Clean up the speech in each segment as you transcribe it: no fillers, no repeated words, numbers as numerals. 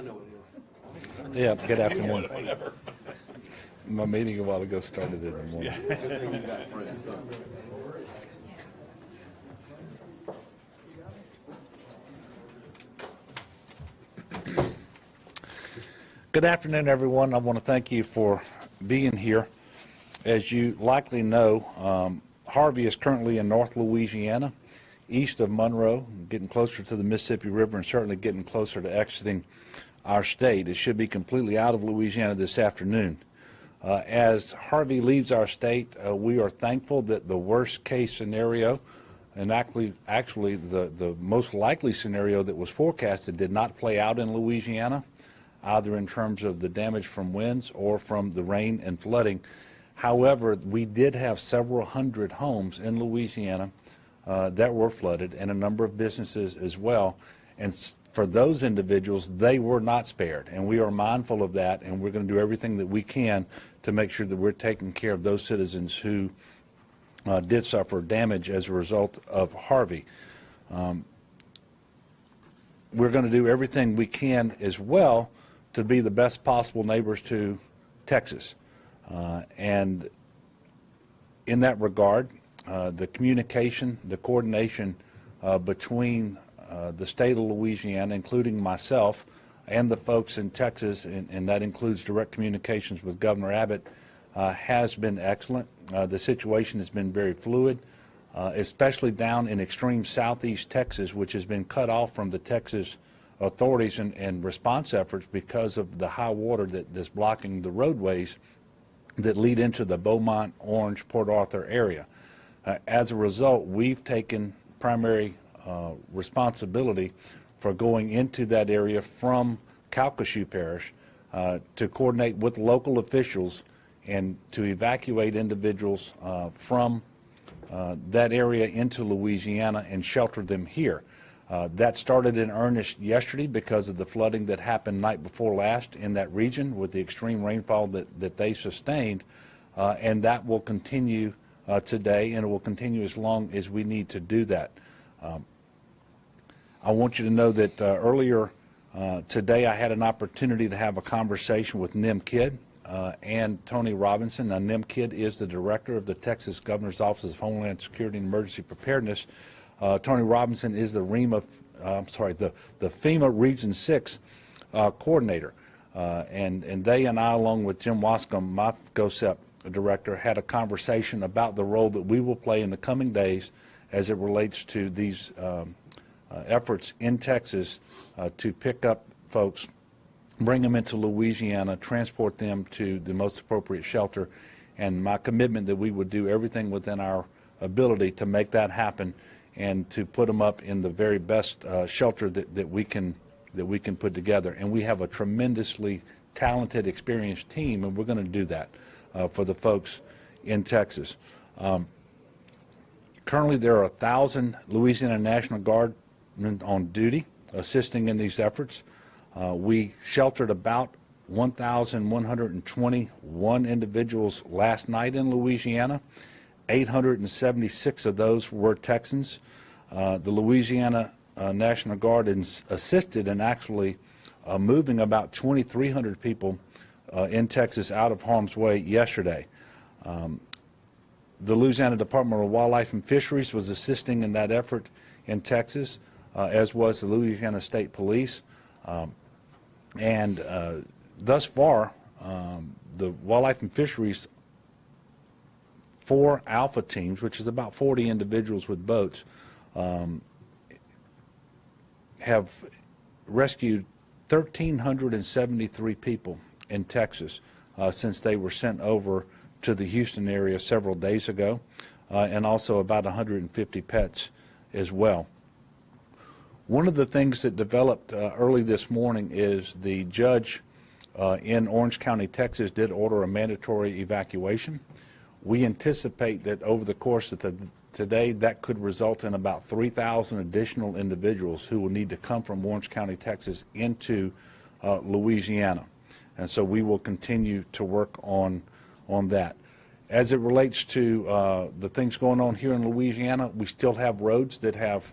know it is. Yeah, good afternoon. Whatever. My meeting a while ago started in the morning. Good thing you got friends, huh? Good afternoon, everyone. I want to thank you for being here. As you likely know, Harvey is currently in North Louisiana, east of Monroe, getting closer to the Mississippi River and certainly getting closer to exiting our state. It should be completely out of Louisiana this afternoon. As Harvey leaves our state, we are thankful that the worst case scenario, and actually the most likely scenario that was forecasted, did not play out in Louisiana, either in terms of the damage from winds or from the rain and flooding. However, we did have several hundred homes in Louisiana that were flooded, and a number of businesses as well. And for those individuals, they were not spared, and we are mindful of that, and we're going to do everything that we can to make sure that we're taking care of those citizens who did suffer damage as a result of Harvey. We're going to do everything we can as well to be the best possible neighbors to Texas. And in that regard, the communication, the coordination between the state of Louisiana, including myself, and the folks in Texas, and that includes direct communications with Governor Abbott, has been excellent. The situation has been very fluid, especially down in extreme southeast Texas, which has been cut off from the Texas authorities and response efforts because of the high water that's blocking the roadways that lead into the Beaumont, Orange, Port Arthur area. As a result, we've taken primary responsibility for going into that area from Calcasieu Parish to coordinate with local officials and to evacuate individuals from that area into Louisiana and shelter them here. That started in earnest yesterday because of the flooding that happened night before last in that region with the extreme rainfall that they sustained, and that will continue today, and it will continue as long as we need to do that. I want you to know that earlier today I had an opportunity to have a conversation with Nim Kidd and Tony Robinson. Now, Nim Kidd is the director of the Texas Governor's Office of Homeland Security and Emergency Preparedness. Tony Robinson is the FEMA Region 6 coordinator. And they and I, along with Jim Wascom, my GOSEP director, had a conversation about the role that we will play in the coming days as it relates to these efforts in Texas to pick up folks, bring them into Louisiana, transport them to the most appropriate shelter, and my commitment that we would do everything within our ability to make that happen and to put them up in the very best shelter that we can put together. And we have a tremendously talented, experienced team, and we're going to do that for the folks in Texas. Currently, there are 1,000 Louisiana National Guardmen on duty assisting in these efforts. We sheltered about 1,121 individuals last night in Louisiana. 876 of those were Texans. The Louisiana National Guard assisted in actually moving about 2,300 people in Texas out of harm's way yesterday. The Louisiana Department of Wildlife and Fisheries was assisting in that effort in Texas, as was the Louisiana State Police. And thus far, the Wildlife and Fisheries 4 alpha teams, which is about 40 individuals with boats, have rescued 1,373 people in Texas since they were sent over to the Houston area several days ago, and also about 150 pets as well. One of the things that developed early this morning is the judge in Orange County, Texas, did order a mandatory evacuation. We anticipate that over the course of today, that could result in about 3,000 additional individuals who will need to come from Orange County, Texas, into Louisiana. And so we will continue to work on that. As it relates to the things going on here in Louisiana, we still have roads that have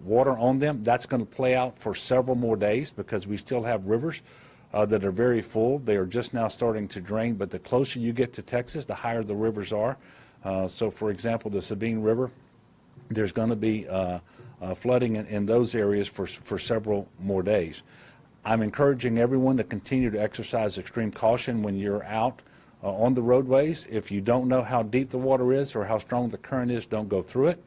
water on them. That's going to play out for several more days because we still have rivers that are very full. They are just now starting to drain, but the closer you get to Texas, the higher the rivers are. So, for example, the Sabine River, there's going to be flooding in those areas for several more days. I'm encouraging everyone to continue to exercise extreme caution when you're out on the roadways. If you don't know how deep the water is or how strong the current is, don't go through it.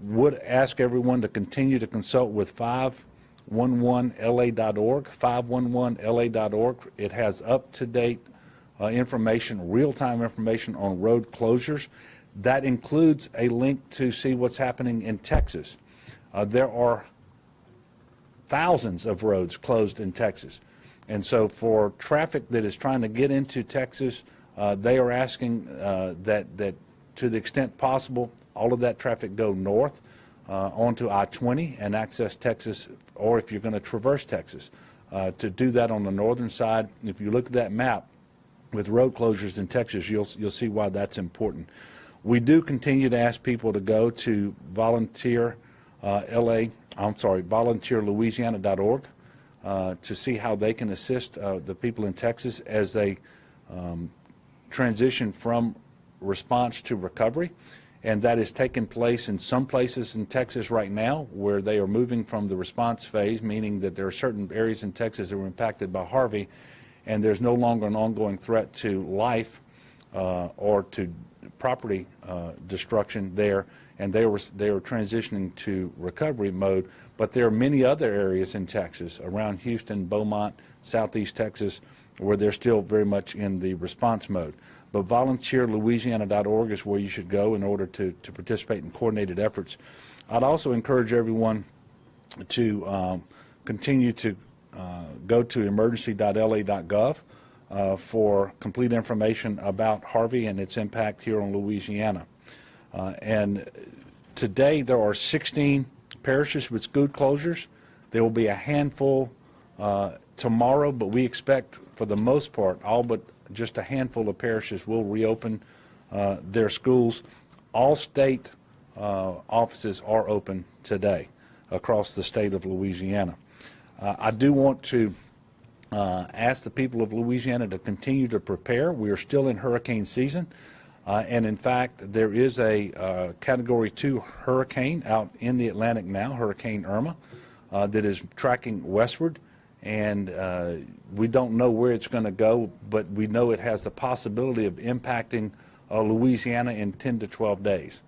Would ask everyone to continue to consult with 511la.org, 511la.org. It has up-to-date information, real-time information on road closures. That includes a link to see what's happening in Texas. There are thousands of roads closed in Texas. And so for traffic that is trying to get into Texas, they are asking that to the extent possible, all of that traffic go north onto I-20 and access Texas, or if you're going to traverse Texas, to do that on the northern side. If you look at that map with road closures in Texas, you'll see why that's important. We do continue to ask people to go to volunteerlouisiana.org to see how they can assist the people in Texas as they transition from response to recovery. And that is taking place in some places in Texas right now where they are moving from the response phase, meaning that there are certain areas in Texas that were impacted by Harvey, and there's no longer an ongoing threat to life or to property destruction there, and they are transitioning to recovery mode. But there are many other areas in Texas, around Houston, Beaumont, southeast Texas, where they're still very much in the response mode. But volunteerlouisiana.org is where you should go in order to participate in coordinated efforts. I'd also encourage everyone to continue to go to emergency.la.gov for complete information about Harvey and its impact here on Louisiana. And today there are 16 parishes with school closures. There will be a handful tomorrow, but we expect for the most part all but just a handful of parishes will reopen their schools. All state offices are open today across the state of Louisiana. I do want to ask the people of Louisiana to continue to prepare. We are still in hurricane season, and in fact there is a Category 2 hurricane out in the Atlantic now, Hurricane Irma, that is tracking westward. And we don't know where it's going to go, but we know it has the possibility of impacting Louisiana in 10 to 12 days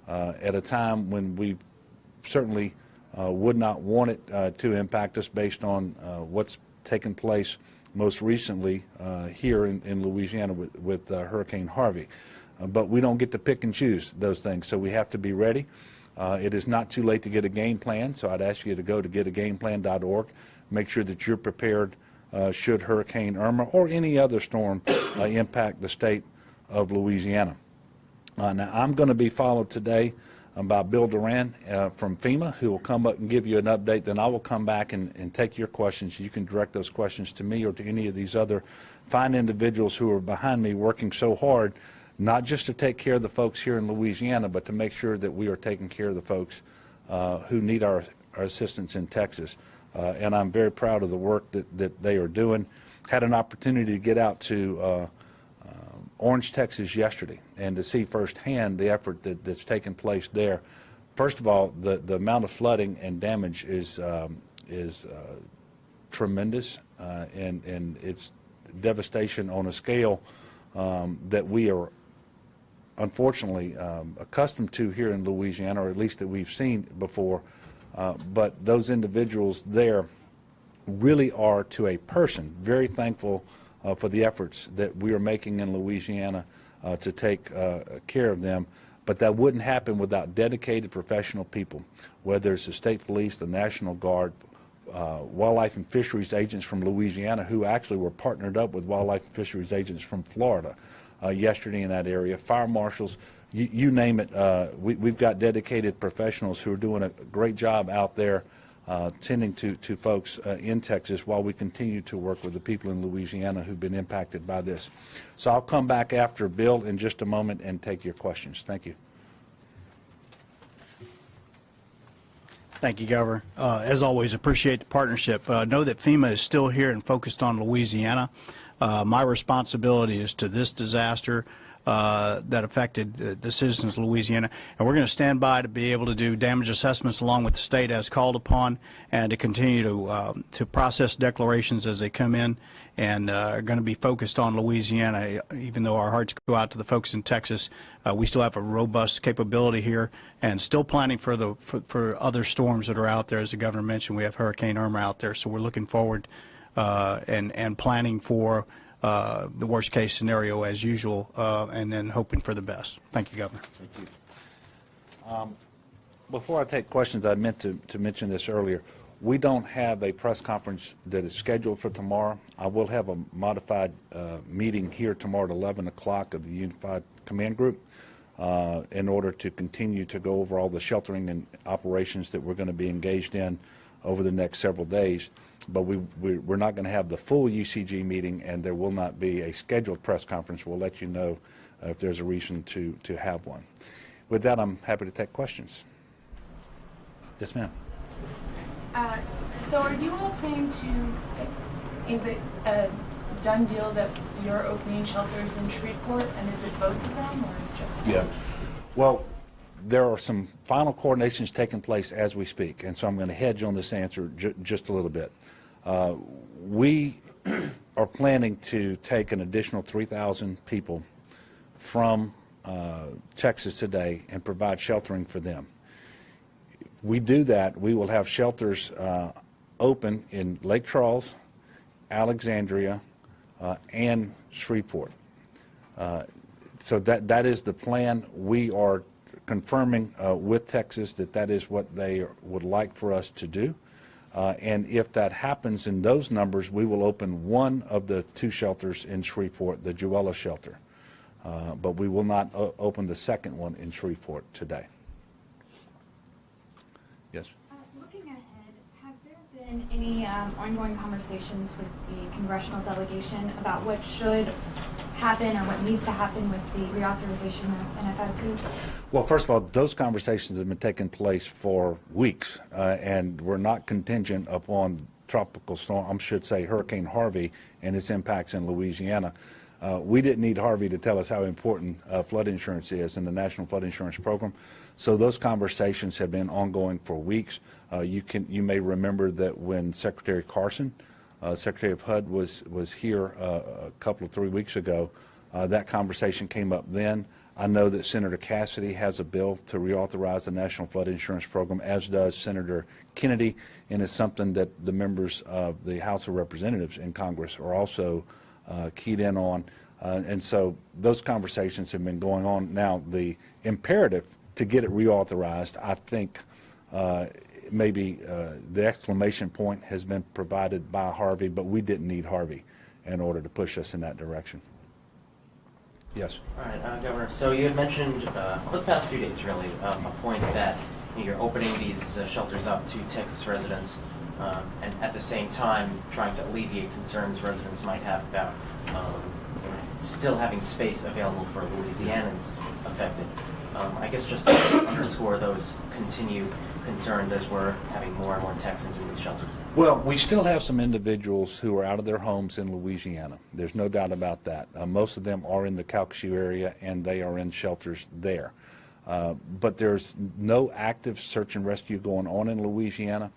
at a time when we certainly would not want it to impact us based on what's taken place most recently here in Louisiana with Hurricane Harvey. But we don't get to pick and choose those things, so we have to be ready. It is not too late to get a game plan, so I'd ask you to go to getagameplan.org. Make sure that you're prepared should Hurricane Irma or any other storm impact the state of Louisiana. Now, I'm going to be followed today by Bill Duran from FEMA, who will come up and give you an update. Then I will come back and take your questions. You can direct those questions to me or to any of these other fine individuals who are behind me working so hard, not just to take care of the folks here in Louisiana, but to make sure that we are taking care of the folks who need our assistance in Texas. And I'm very proud of the work that they are doing. Had an opportunity to get out to Orange, Texas yesterday and to see firsthand the effort that's taken place there. First of all, the amount of flooding and damage is tremendous, and it's devastation on a scale that we are unfortunately accustomed to here in Louisiana, or at least that we've seen before. But those individuals there really are, to a person, very thankful for the efforts that we are making in Louisiana to take care of them. But that wouldn't happen without dedicated professional people, whether it's the state police, the National Guard, wildlife and fisheries agents from Louisiana, who actually were partnered up with wildlife and fisheries agents from Florida yesterday in that area, fire marshals. You name it, we've got dedicated professionals who are doing a great job out there tending to folks in Texas while we continue to work with the people in Louisiana who've been impacted by this. So I'll come back after Bill in just a moment and take your questions. Thank you. Thank you, Governor. As always, appreciate the partnership. Know that FEMA is still here and focused on Louisiana. My responsibility is to this disaster that affected the citizens of Louisiana, and we're going to stand by to be able to do damage assessments along with the state as called upon, and to continue to process declarations as they come in, and are going to be focused on Louisiana. Even though our hearts go out to the folks in Texas, we still have a robust capability here, and still planning for other storms that are out there. As the governor mentioned, we have Hurricane Irma out there, so we're looking forward and planning for the worst case scenario as usual, and then hoping for the best. Thank you, Governor. Thank you. Before I take questions, I meant to mention this earlier. We don't have a press conference that is scheduled for tomorrow. I will have a modified meeting here tomorrow at 11 o'clock of the Unified Command Group in order to continue to go over all the sheltering and operations that we're going to be engaged in over the next several days. But we're not going to have the full UCG meeting, and there will not be a scheduled press conference. We'll let you know if there's a reason to have one. With that, I'm happy to take questions. Yes, ma'am. So are you all planning to, is it a done deal that you're opening shelters in Shreveport, and is it both of them, or just one? Yeah. Well, there are some final coordinations taking place as we speak, and so I'm going to hedge on this answer just a little bit. We are planning to take an additional 3,000 people from Texas today and provide sheltering for them. We do that, we will have shelters open in Lake Charles, Alexandria, and Shreveport. So that is the plan. We are confirming with Texas that is what they would like for us to do. And if that happens in those numbers, we will open one of the two shelters in Shreveport, the Juella shelter. But we will not open the second one in Shreveport today. Yes? Looking ahead, have there been any ongoing conversations with the congressional delegation about what should happen or what needs to happen with the reauthorization of NFIP? Well, first of all, those conversations have been taking place for weeks, and we're not contingent upon tropical storm, I should say Hurricane Harvey and its impacts in Louisiana. We didn't need Harvey to tell us how important flood insurance is in the National Flood Insurance Program. So those conversations have been ongoing for weeks. You may remember that when Secretary Carson, Secretary of HUD, was here a couple of 3 weeks ago, that conversation came up then. I know that Senator Cassidy has a bill to reauthorize the National Flood Insurance Program, as does Senator Kennedy, and it's something that the members of the House of Representatives in Congress are also keyed in on. And so those conversations have been going on. Now, the imperative to get it reauthorized, I think maybe the exclamation point has been provided by Harvey, but we didn't need Harvey in order to push us in that direction. Yes. All right, Governor. So you had mentioned over the past few days, really, a point that you're opening these shelters up to Texas residents, and at the same time trying to alleviate concerns residents might have about still having space available for Louisianans affected. I guess just to underscore those continued concerns as we're having more and more Texans in these shelters. Well, we still have some individuals who are out of their homes in Louisiana. There's no doubt about that. Most of them are in the Calcasieu area, and they are in shelters there. But there's no active search and rescue going on in Louisiana.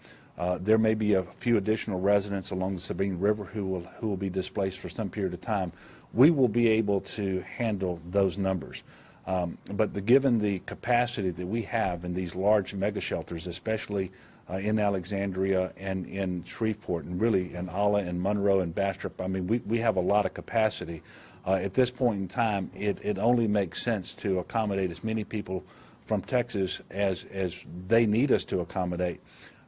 There may be a few additional residents along the Sabine River who will be displaced for some period of time. We will be able to handle those numbers. But given the capacity that we have in these large mega shelters, especially in Alexandria and in Shreveport, and really in Alla and Monroe and Bastrop, I mean, we have a lot of capacity. At this point in time, it only makes sense to accommodate as many people from Texas as they need us to accommodate.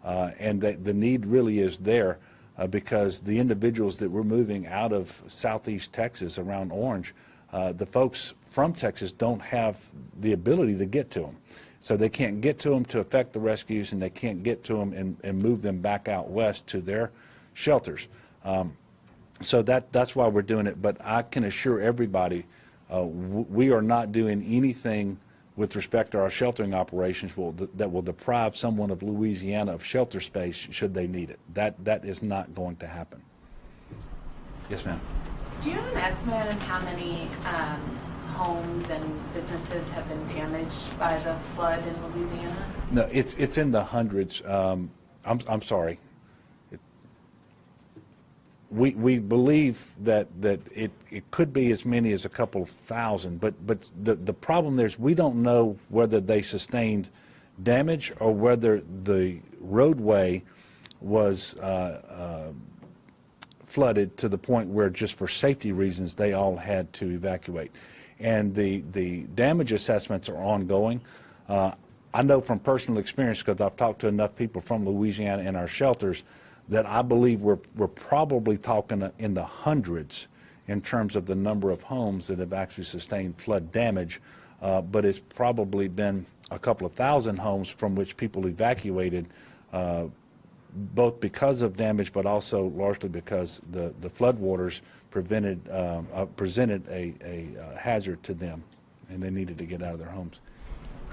And the need really is there because the individuals that we're moving out of southeast Texas around Orange, the folks from Texas don't have the ability to get to them. So they can't get to them to effect the rescues, and they can't get to them and move them back out west to their shelters. So that's why we're doing it. But I can assure everybody we are not doing anything with respect to our sheltering operations that will deprive someone of Louisiana of shelter space should they need it. That is not going to happen. Yes, ma'am. Do you have an estimate of how many homes and businesses have been damaged by the flood in Louisiana? No, it's in the hundreds. I'm sorry. We believe that it could be as many as a couple of thousand, but the problem there is we don't know whether they sustained damage or whether the roadway was flooded to the point where just for safety reasons they all had to evacuate. And the damage assessments are ongoing. I know from personal experience, because I've talked to enough people from Louisiana in our shelters, that I believe we're probably talking in the hundreds in terms of the number of homes that have actually sustained flood damage, but it's probably been a couple of thousand homes from which people evacuated, both because of damage but also largely because the floodwaters presented a hazard to them and they needed to get out of their homes.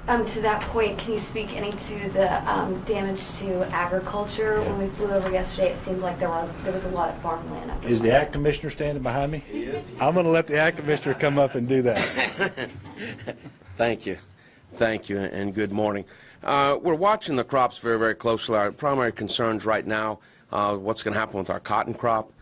To that point, can you speak any to the damage to agriculture? Yeah. When we flew over yesterday, it seemed like there was a lot of farmland up there. Is the Ag Commissioner standing behind me? He is. I'm going to let the Ag Commissioner come up and do that. Thank you. Thank you, and good morning. We're watching the crops very, very closely. Our primary concerns right now, what's going to happen with our cotton crop,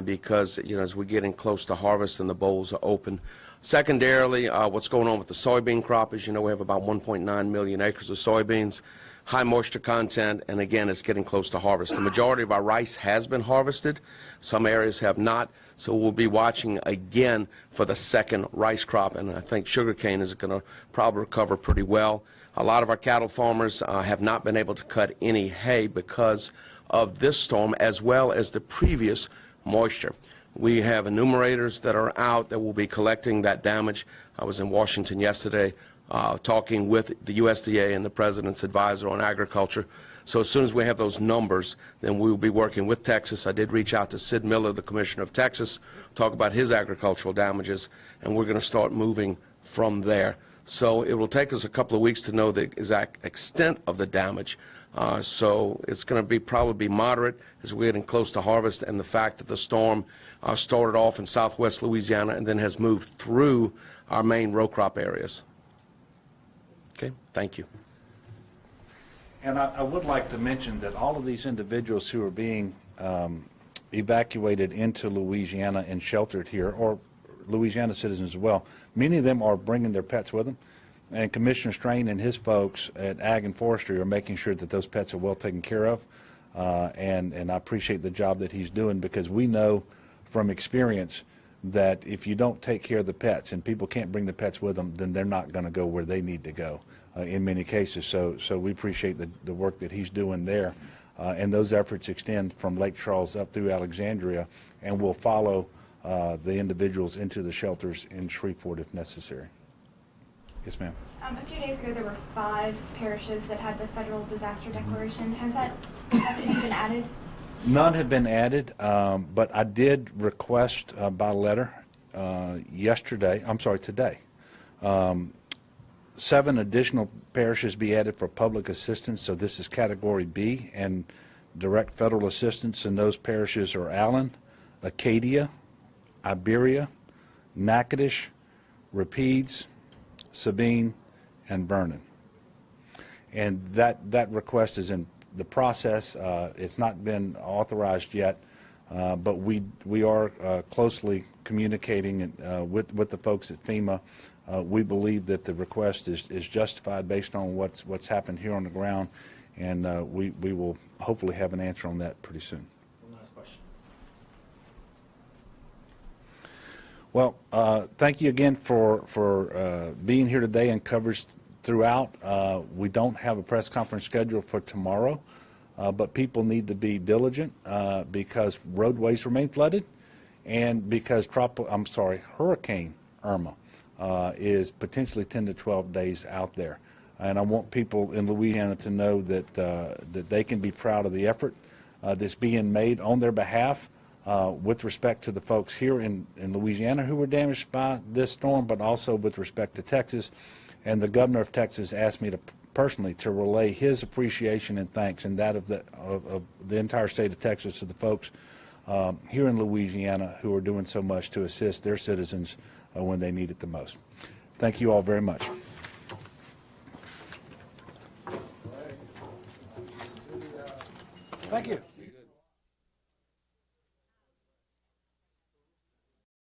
because, as we're getting close to harvest and the bowls are open. Secondarily, what's going on with the soybean crop. As you know, we have about 1.9 million acres of soybeans, high moisture content, and again, it's getting close to harvest. The majority of our rice has been harvested. Some areas have not, so we'll be watching again for the second rice crop, and I think sugarcane is going to probably recover pretty well. A lot of our cattle farmers have not been able to cut any hay because of this storm as well as the previous moisture. We have enumerators that are out that will be collecting that damage. I was in Washington yesterday talking with the USDA and the President's advisor on agriculture. So as soon as we have those numbers, then we will be working with Texas. I did reach out to Sid Miller, the Commissioner of Texas, talk about his agricultural damages, and we're going to start moving from there. So it will take us a couple of weeks to know the exact extent of the damage. So it's going to probably be moderate as we're getting close to harvest, and the fact that the storm started off in southwest Louisiana and then has moved through our main row crop areas. Okay, thank you. And I would like to mention that all of these individuals who are being evacuated into Louisiana and sheltered here, or Louisiana citizens as well, many of them are bringing their pets with them. And Commissioner Strain and his folks at Ag and Forestry are making sure that those pets are well taken care of. And I appreciate the job that he's doing, because we know from experience that if you don't take care of the pets and people can't bring the pets with them, then they're not going to go where they need to go in many cases. So we appreciate the work that he's doing there. And those efforts extend from Lake Charles up through Alexandria, and we'll follow the individuals into the shelters in Shreveport if necessary. Yes, ma'am. A few days ago, there were 5 parishes that had the federal disaster declaration. Have any been added? None have been added, but I did request by letter today, 7 additional parishes be added for public assistance. So this is category B, and direct federal assistance, and those parishes are Allen, Acadia, Iberia, Natchitoches, Rapides, Sabine, and Vernon. And that request is in the process. It's not been authorized yet, but we are closely communicating with the folks at FEMA. We believe that the request is justified based on what's happened here on the ground, and we will hopefully have an answer on that pretty soon. One last question. Well, thank you again for being here today and coverage throughout. We don't have a press conference scheduled for tomorrow, but people need to be diligent because roadways remain flooded, and because Hurricane Irma is potentially 10 to 12 days out there. And I want people in Louisiana to know that that they can be proud of the effort that's being made on their behalf. With respect to the folks here in Louisiana who were damaged by this storm, but also with respect to Texas And the governor of Texas asked me to personally to relay his appreciation and thanks, and that of the entire state of Texas, to the folks here in Louisiana who are doing so much to assist their citizens when they need it the most. Thank you all very much. Thank you.